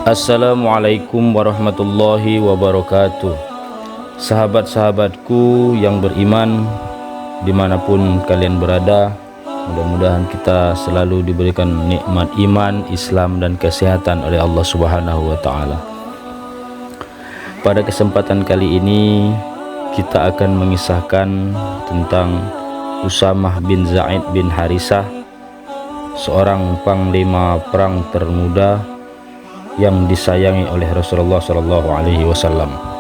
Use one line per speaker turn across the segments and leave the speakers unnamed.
Assalamualaikum warahmatullahi wabarakatuh. Sahabat-sahabatku yang beriman dimanapun kalian berada, mudah-mudahan kita selalu diberikan nikmat iman, Islam dan kesehatan oleh Allah Subhanahu wa ta'ala. Pada kesempatan kali ini kita akan mengisahkan tentang Usamah bin Zaid bin Harisah, seorang panglima perang termuda yang disayangi oleh Rasulullah Shallallahu Alaihi Wasallam.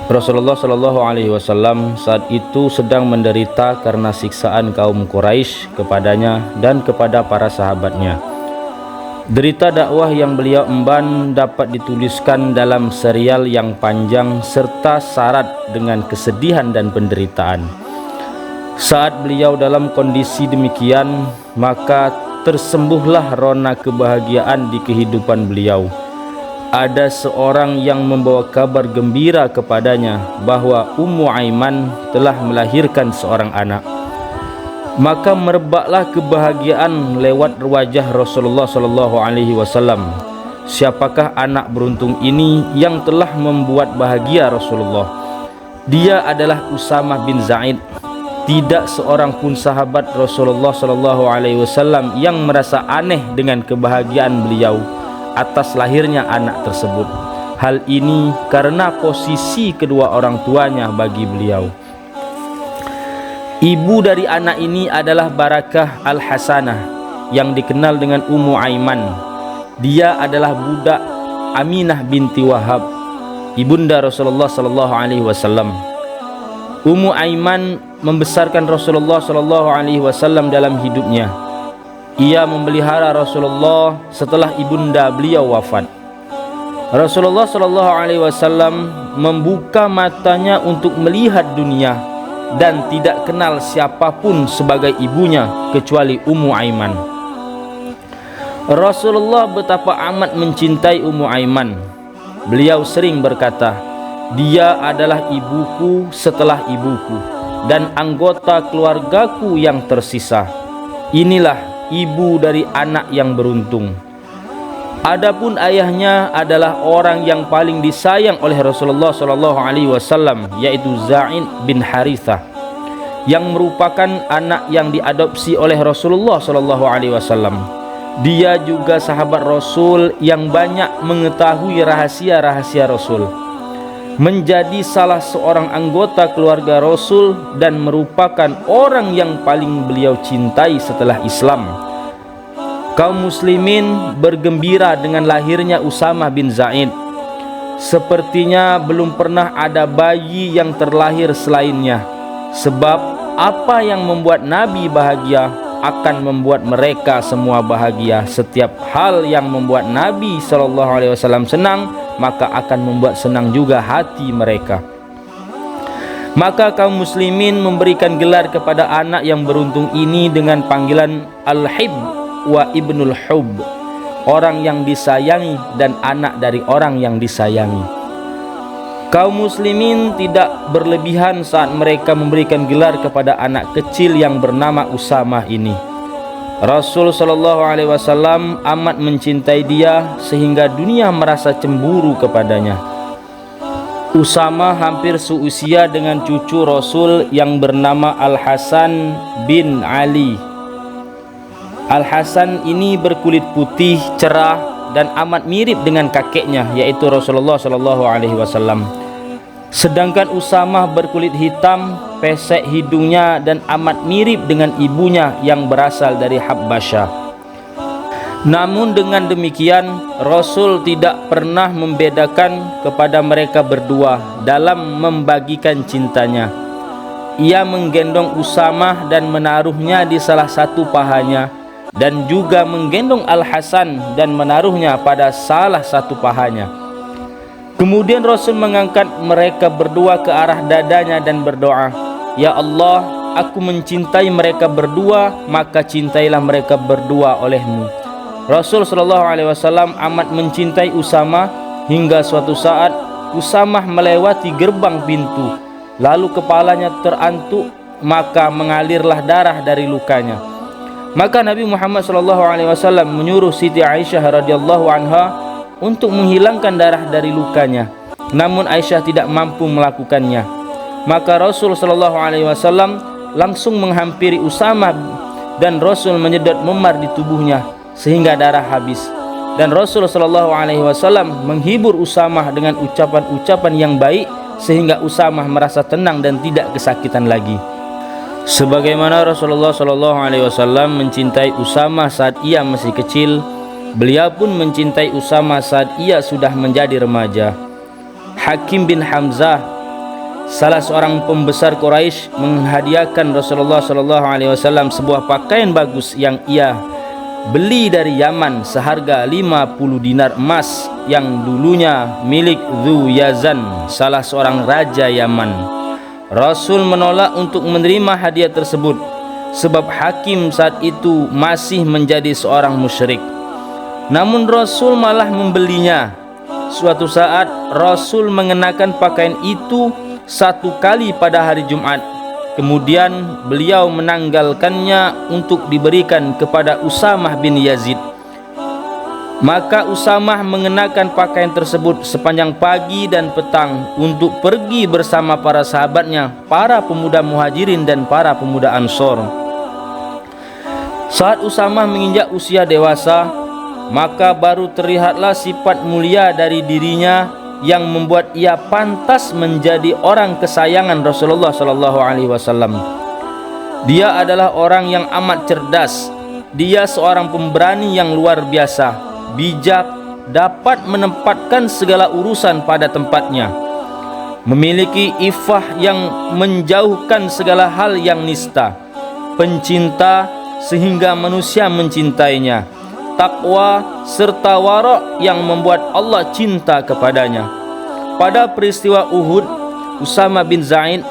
Rasulullah Shallallahu Alaihi Wasallam saat itu sedang menderita karena siksaan kaum Quraisy kepadanya dan kepada para sahabatnya. Derita dakwah yang beliau emban dapat dituliskan dalam serial yang panjang serta syarat dengan kesedihan dan penderitaan. Saat beliau dalam kondisi demikian, maka tersembuhlah rona kebahagiaan di kehidupan beliau. Ada seorang yang membawa kabar gembira kepadanya bahwa Ummu Aiman telah melahirkan seorang anak. Maka merebaklah kebahagiaan lewat wajah Rasulullah Shallallahu Alaihi Wasallam. Siapakah anak beruntung ini yang telah membuat bahagia Rasulullah? Dia adalah Usamah bin Zaid. Tidak seorang pun sahabat Rasulullah Shallallahu Alaihi Wasallam yang merasa aneh dengan kebahagiaan beliau atas lahirnya anak tersebut. Hal ini karena posisi kedua orang tuanya bagi beliau. Ibu dari anak ini adalah Barakah Al-Hasanah yang dikenal dengan Ummu Aiman. Dia adalah budak Aminah binti Wahab, ibunda Rasulullah Shallallahu Alaihi Wasallam. Ummu Aiman membesarkan Rasulullah Shallallahu Alaihi Wasallam dalam hidupnya. Ia memelihara Rasulullah setelah ibunda beliau wafat. Rasulullah Shallallahu Alaihi Wasallam membuka matanya untuk melihat dunia dan tidak kenal siapapun sebagai ibunya kecuali Ummu Aiman. Rasulullah betapa amat mencintai Ummu Aiman. Beliau sering berkata, "Dia adalah ibuku setelah ibuku dan anggota keluargaku yang tersisa. Inilah ibu dari anak yang beruntung." Adapun ayahnya adalah orang yang paling disayang oleh Rasulullah Shallallahu Alaihi Wasallam, yaitu Zaid bin Harithah, yang merupakan anak yang diadopsi oleh Rasulullah Shallallahu Alaihi Wasallam. Dia juga sahabat Rasul yang banyak mengetahui rahasia-rahasia Rasul, menjadi salah seorang anggota keluarga Rasul dan merupakan orang yang paling beliau cintai setelah Islam. Kaum muslimin bergembira dengan lahirnya Usamah bin Zaid. Sepertinya belum pernah ada bayi yang terlahir selainnya, sebab apa yang membuat Nabi bahagia akan membuat mereka semua bahagia. Setiap hal yang membuat Nabi SAW senang, maka akan membuat senang juga hati mereka. Maka kaum muslimin memberikan gelar kepada anak yang beruntung ini dengan panggilan Al-Hib wa Ibnul Hub, orang yang disayangi dan anak dari orang yang disayangi. Kaum muslimin tidak berlebihan saat mereka memberikan gelar kepada anak kecil yang bernama Usamah ini. Rasul Shallallahu Alaihi Wasallam amat mencintai dia sehingga dunia merasa cemburu kepadanya. Usamah hampir seusia dengan cucu Rasul yang bernama Al-Hasan bin Ali. Al-Hasan ini berkulit putih cerah dan amat mirip dengan kakeknya, yaitu Rasulullah Shallallahu Alaihi Wasallam. Sedangkan Usamah berkulit hitam, pesek hidungnya dan amat mirip dengan ibunya yang berasal dari Habasyah. Namun dengan demikian, Rasul tidak pernah membedakan kepada mereka berdua dalam membagikan cintanya. Ia menggendong Usamah dan menaruhnya di salah satu pahanya, dan juga menggendong Al-Hasan dan menaruhnya pada salah satu pahanya. Kemudian Rasul mengangkat mereka berdua ke arah dadanya dan berdoa, "Ya Allah, aku mencintai mereka berdua, maka cintailah mereka berdua oleh-Mu. Rasul sallallahu alaihi wasallam amat mencintai Usamah hingga suatu saat Usamah melewati gerbang pintu, lalu kepalanya terantuk, maka mengalirlah darah dari lukanya. Maka Nabi Muhammad sallallahu alaihi wasallam menyuruh Siti Aisyah radhiyallahu anha untuk menghilangkan darah dari lukanya. Namun Aisyah tidak mampu melakukannya. Maka Rasul sallallahu alaihi wasallam langsung menghampiri Usamah dan Rasul menyedot memar di tubuhnya sehingga darah habis. Dan Rasul sallallahu alaihi wasallam menghibur Usamah dengan ucapan-ucapan yang baik sehingga Usamah merasa tenang dan tidak kesakitan lagi. Sebagaimana Rasulullah sallallahu alaihi wasallam mencintai Usamah saat ia masih kecil, beliau pun mencintai Usamah saat ia sudah menjadi remaja. Hakim bin Hamzah, salah seorang pembesar Quraisy, menghadiahkan Rasulullah sallallahu alaihi wasallam sebuah pakaian bagus yang ia beli dari Yaman seharga 50 dinar emas yang dulunya milik Dzu Yazan, salah seorang raja Yaman. Rasul menolak untuk menerima hadiah tersebut sebab Hakim saat itu masih menjadi seorang musyrik. Namun Rasul malah membelinya. Suatu saat Rasul mengenakan pakaian itu satu kali pada hari Jumat. Kemudian beliau menanggalkannya untuk diberikan kepada Usamah bin Yazid. Maka Usamah mengenakan pakaian tersebut sepanjang pagi dan petang untuk pergi bersama para sahabatnya, para pemuda Muhajirin dan para pemuda Ansor. Saat Usamah menginjak usia dewasa, maka baru terlihatlah sifat mulia dari dirinya yang membuat ia pantas menjadi orang kesayangan Rasulullah sallallahu alaihi wasallam. Dia adalah orang yang amat cerdas. Dia seorang pemberani yang luar biasa, bijak, dapat menempatkan segala urusan pada tempatnya, memiliki iffah yang menjauhkan segala hal yang nista, pencinta sehingga manusia mencintainya, takwa serta wara' yang membuat Allah cinta kepadanya. Pada peristiwa Uhud, Usamah bin Zaid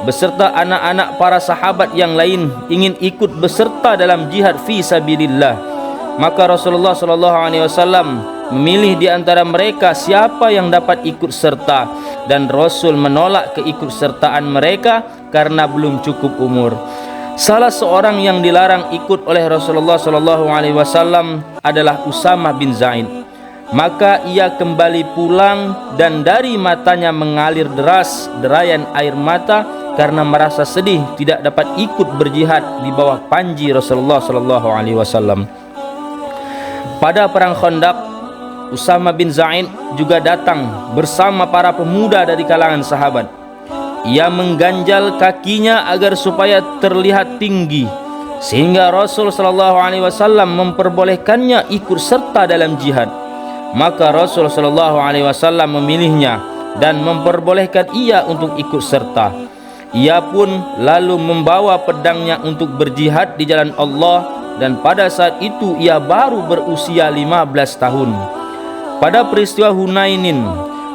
beserta anak-anak para sahabat yang lain ingin ikut beserta dalam jihad fi sabilillah. Maka Rasulullah sallallahu alaihi wasallam memilih di antara mereka siapa yang dapat ikut serta, dan Rasul menolak keikutsertaan mereka karena belum cukup umur. Salah seorang yang dilarang ikut oleh Rasulullah sallallahu alaihi wasallam adalah Usamah bin Zaid. Maka ia kembali pulang dan dari matanya mengalir deras derayan air mata karena merasa sedih tidak dapat ikut berjihad di bawah panji Rasulullah sallallahu alaihi wasallam. Pada perang Khandaq, Usamah bin Zaid juga datang bersama para pemuda dari kalangan sahabat. Ia mengganjal kakinya agar supaya terlihat tinggi, sehingga Rasul sallallahu alaihi wasallam memperbolehkannya ikut serta dalam jihad. Maka Rasul sallallahu alaihi wasallam memilihnya dan memperbolehkan ia untuk ikut serta. Ia pun lalu membawa pedangnya untuk berjihad di jalan Allah, dan pada saat itu ia baru berusia 15 tahun. Pada peristiwa Hunainin,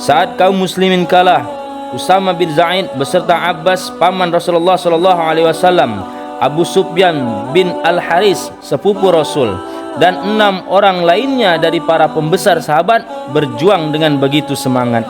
saat kaum muslimin kalah, Usamah bin Zaid beserta Abbas paman Rasulullah sallallahu alaihi wasallam, Abu Sufyan bin Al-Haris sepupu Rasul, dan 6 orang lainnya dari para pembesar sahabat berjuang dengan begitu semangat.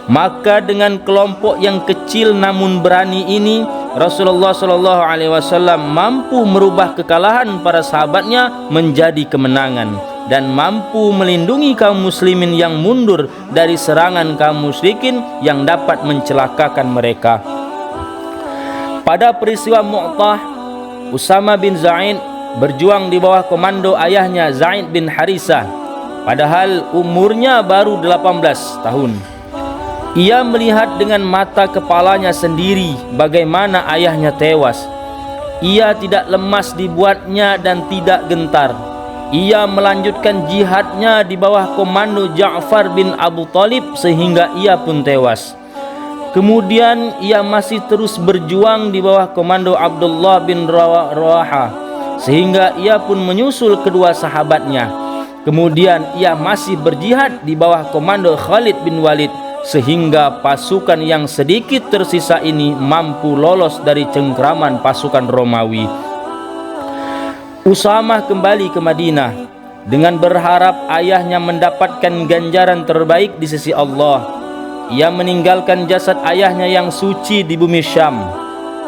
Maka dengan kelompok yang kecil namun berani ini, Rasulullah sallallahu alaihi wasallam mampu merubah kekalahan para sahabatnya menjadi kemenangan dan mampu melindungi kaum muslimin yang mundur dari serangan kaum musyrikin yang dapat mencelakakan mereka. Pada peristiwa Mu'tah, Usamah bin Zaid berjuang di bawah komando ayahnya Zaid bin Harisah, padahal umurnya baru 18 tahun. Ia melihat dengan mata kepalanya sendiri bagaimana ayahnya tewas. Ia tidak lemas dibuatnya dan tidak gentar. Ia melanjutkan jihadnya di bawah komando Ja'far bin Abu Thalib sehingga ia pun tewas. Kemudian ia masih terus berjuang di bawah komando Abdullah bin Rawaha sehingga ia pun menyusul kedua sahabatnya. Kemudian ia masih berjihad di bawah komando Khalid bin Walid sehingga pasukan yang sedikit tersisa ini mampu lolos dari cengkraman pasukan Romawi. Usamah kembali ke Madinah. dengan berharap ayahnya mendapatkan ganjaran terbaik di sisi Allah. Ia meninggalkan jasad ayahnya yang suci di bumi Syam.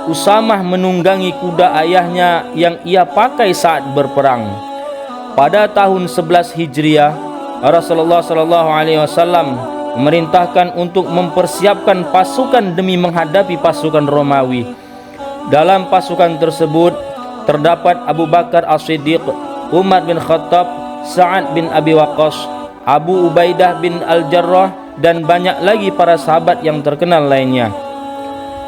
Usamah menunggangi kuda ayahnya yang ia pakai saat berperang. Pada tahun 11 Hijriah, Rasulullah SAW memerintahkan untuk mempersiapkan pasukan demi menghadapi pasukan Romawi. Dalam pasukan tersebut terdapat Abu Bakar As-Siddiq, Umar bin Khattab, Sa'ad bin Abi Waqqas, Abu Ubaidah bin Al-Jarrah, dan banyak lagi para sahabat yang terkenal lainnya.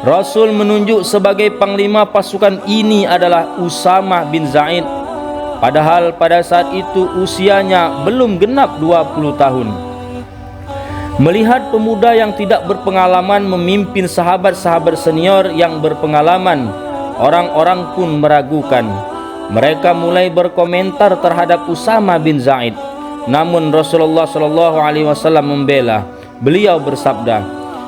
Rasul menunjuk sebagai panglima pasukan ini adalah Usamah bin Zaid, padahal pada saat itu usianya belum genap 20 tahun. Melihat pemuda yang tidak berpengalaman memimpin sahabat-sahabat senior yang berpengalaman, orang-orang pun meragukan. Mereka mulai berkomentar terhadap Usamah bin Zaid. Namun Rasulullah SAW membela. Beliau bersabda,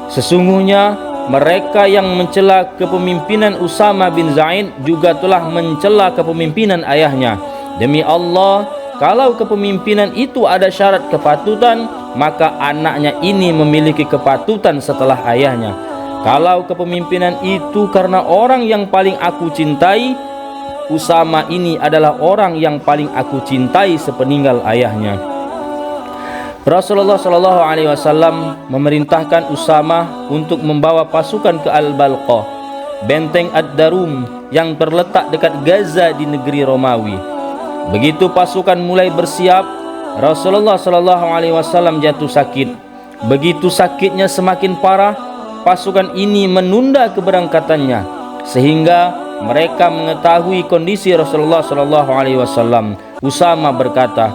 "Sesungguhnya mereka yang mencela kepemimpinan Usamah bin Zaid juga telah mencela kepemimpinan ayahnya. Demi Allah, kalau kepemimpinan itu ada syarat kepatutan, maka anaknya ini memiliki kepatutan setelah ayahnya. Kalau kepemimpinan itu karena orang yang paling aku cintai, Usamah ini adalah orang yang paling aku cintai sepeninggal ayahnya." Rasulullah SAW memerintahkan Usamah untuk membawa pasukan ke Al-Balqah, benteng Ad-Darum yang terletak dekat Gaza di negeri Romawi. Begitu pasukan mulai bersiap, Rasulullah SAW jatuh sakit. Begitu sakitnya semakin parah, pasukan ini menunda keberangkatannya sehingga mereka mengetahui kondisi Rasulullah SAW. Usamah berkata,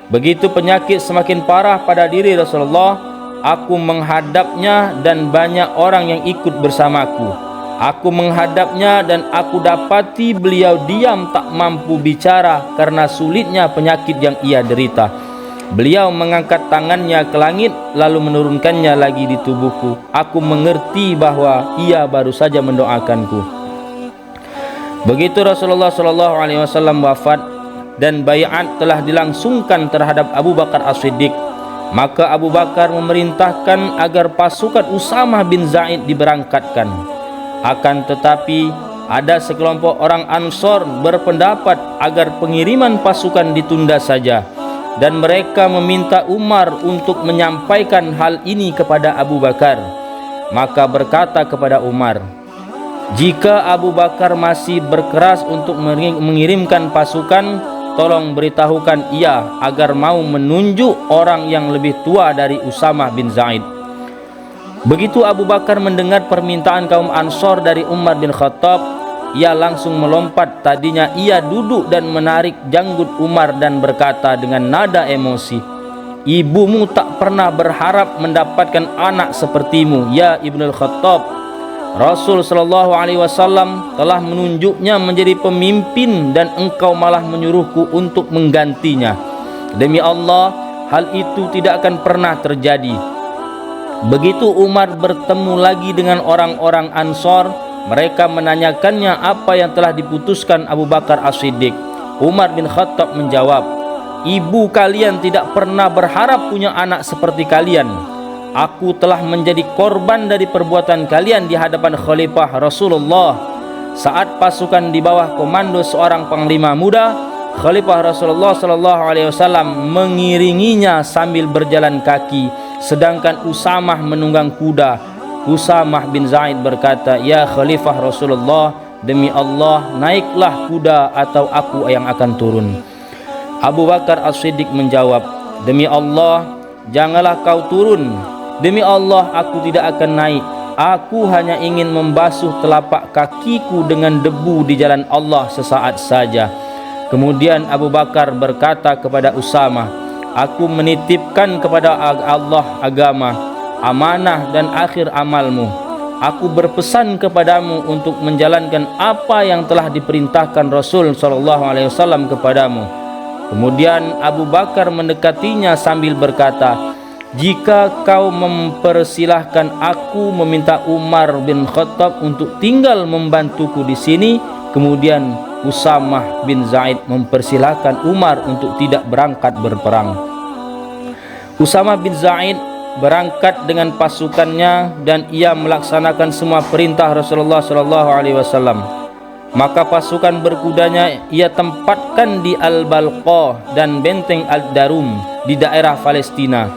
"Begitu penyakit semakin parah pada diri Rasulullah, aku menghadapnya dan banyak orang yang ikut bersamaku. Aku menghadapnya dan aku dapati beliau diam tak mampu bicara karena sulitnya penyakit yang ia derita. Beliau mengangkat tangannya ke langit lalu menurunkannya lagi di tubuhku. Aku mengerti bahwa ia baru saja mendoakanku." Begitu Rasulullah SAW wafat dan baiat telah dilangsungkan terhadap Abu Bakar As-Siddiq, maka Abu Bakar memerintahkan agar pasukan Usamah bin Zaid diberangkatkan. Akan tetapi ada sekelompok orang Ansor berpendapat agar pengiriman pasukan ditunda saja, dan mereka meminta Umar untuk menyampaikan hal ini kepada Abu Bakar. Maka berkata kepada Umar, "Jika Abu Bakar masih berkeras untuk mengirimkan pasukan, tolong beritahukan ia agar mau menunjuk orang yang lebih tua dari Usamah bin Zaid." Begitu Abu Bakar mendengar permintaan kaum Ansor dari Umar bin Khattab, ia langsung melompat. Tadinya ia duduk dan menarik janggut Umar dan berkata dengan nada emosi, "Ibumu tak pernah berharap mendapatkan anak sepertimu, ya Ibnul Khattab. Rasul SAW telah menunjuknya menjadi pemimpin dan engkau malah menyuruhku untuk menggantinya. Demi Allah, hal itu tidak akan pernah terjadi." Begitu Umar bertemu lagi dengan orang-orang Ansor, mereka menanyakannya apa yang telah diputuskan Abu Bakar As-Siddiq. Umar bin Khattab menjawab, "Ibu kalian tidak pernah berharap punya anak seperti kalian. Aku telah menjadi korban dari perbuatan kalian di hadapan Khalifah Rasulullah. Saat pasukan di bawah komando seorang panglima muda, Khalifah Rasulullah SAW mengiringinya sambil berjalan kaki, sedangkan Usamah menunggang kuda. Usamah bin Zaid berkata, "Ya Khalifah Rasulullah, demi Allah, naiklah kuda atau aku yang akan turun." Abu Bakar As-Siddiq menjawab, "Demi Allah, janganlah kau turun. Demi Allah, aku tidak akan naik. Aku hanya ingin membasuh telapak kakiku dengan debu di jalan Allah sesaat saja." Kemudian Abu Bakar berkata kepada Usamah, "Aku menitipkan kepada Allah agama, amanah dan akhir amalmu. Aku berpesan kepadamu untuk menjalankan apa yang telah diperintahkan Rasul SAW kepadamu." Kemudian Abu Bakar mendekatinya sambil berkata, "Jika kau mempersilahkan aku meminta Umar bin Khattab untuk tinggal membantuku di sini, kemudian Usamah bin Zaid mempersilahkan Umar untuk tidak berangkat berperang. Usamah bin Zaid berangkat dengan pasukannya dan ia melaksanakan semua perintah Rasulullah SAW. Maka pasukan berkudanya ia tempatkan di Al-Balqa dan benteng Al-Darum di daerah Palestina.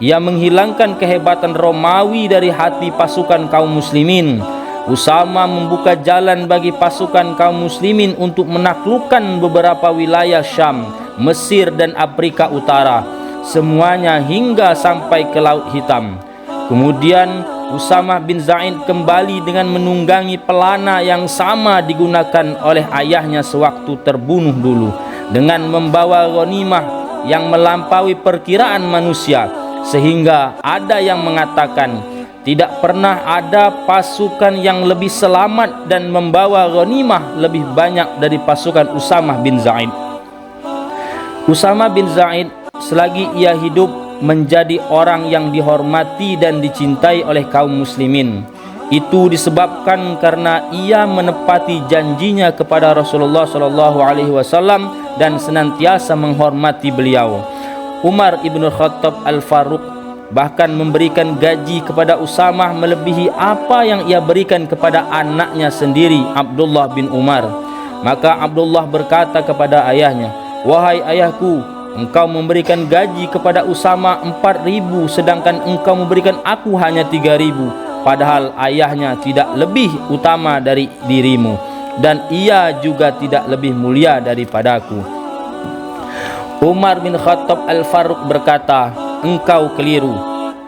Ia menghilangkan kehebatan Romawi dari hati pasukan kaum muslimin. Usama membuka jalan bagi pasukan kaum muslimin untuk menaklukkan beberapa wilayah Syam, Mesir dan Afrika Utara, semuanya hingga sampai ke Laut Hitam. Kemudian Usamah bin Zaid kembali dengan menunggangi pelana yang sama digunakan oleh ayahnya sewaktu terbunuh dulu, dengan membawa ghanimah yang melampaui perkiraan manusia, sehingga ada yang mengatakan tidak pernah ada pasukan yang lebih selamat dan membawa ghanimah lebih banyak dari pasukan Usamah bin Zaid. Usamah bin Zaid selagi ia hidup menjadi orang yang dihormati dan dicintai oleh kaum muslimin. Itu disebabkan karena ia menepati janjinya kepada Rasulullah SAW dan senantiasa menghormati beliau. Umar ibn Khattab Al-Faruq bahkan memberikan gaji kepada Usamah melebihi apa yang ia berikan kepada anaknya sendiri, Abdullah bin Umar. Maka Abdullah berkata kepada ayahnya, "Wahai ayahku, engkau memberikan gaji kepada Usamah 4.000, sedangkan engkau memberikan aku hanya 3.000, padahal ayahnya tidak lebih utama dari dirimu, dan ia juga tidak lebih mulia daripadaku." Umar bin Khattab Al-Faruq berkata, "Engkau keliru.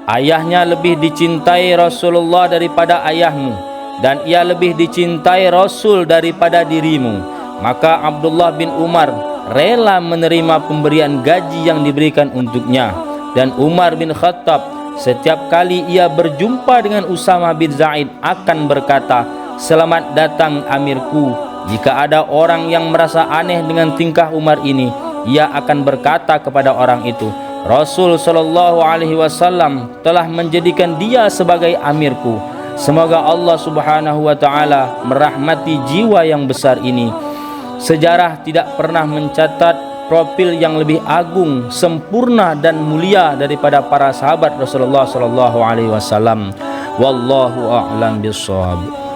Ayahnya lebih dicintai Rasulullah daripada ayahmu, dan ia lebih dicintai Rasul daripada dirimu." Maka Abdullah bin Umar rela menerima pemberian gaji yang diberikan untuknya. Dan Umar bin Khattab setiap kali ia berjumpa dengan Usamah bin Zaid akan berkata, "Selamat datang amirku." Jika ada orang yang merasa aneh dengan tingkah Umar ini, ia akan berkata kepada orang itu, "Rasul SAW telah menjadikan dia sebagai amirku. Semoga Allah Subhanahu wa Ta'ala merahmati jiwa yang besar ini." Sejarah tidak pernah mencatat profil yang lebih agung, sempurna dan mulia daripada para sahabat Rasulullah SAW. Wallahu a'lam bishawab.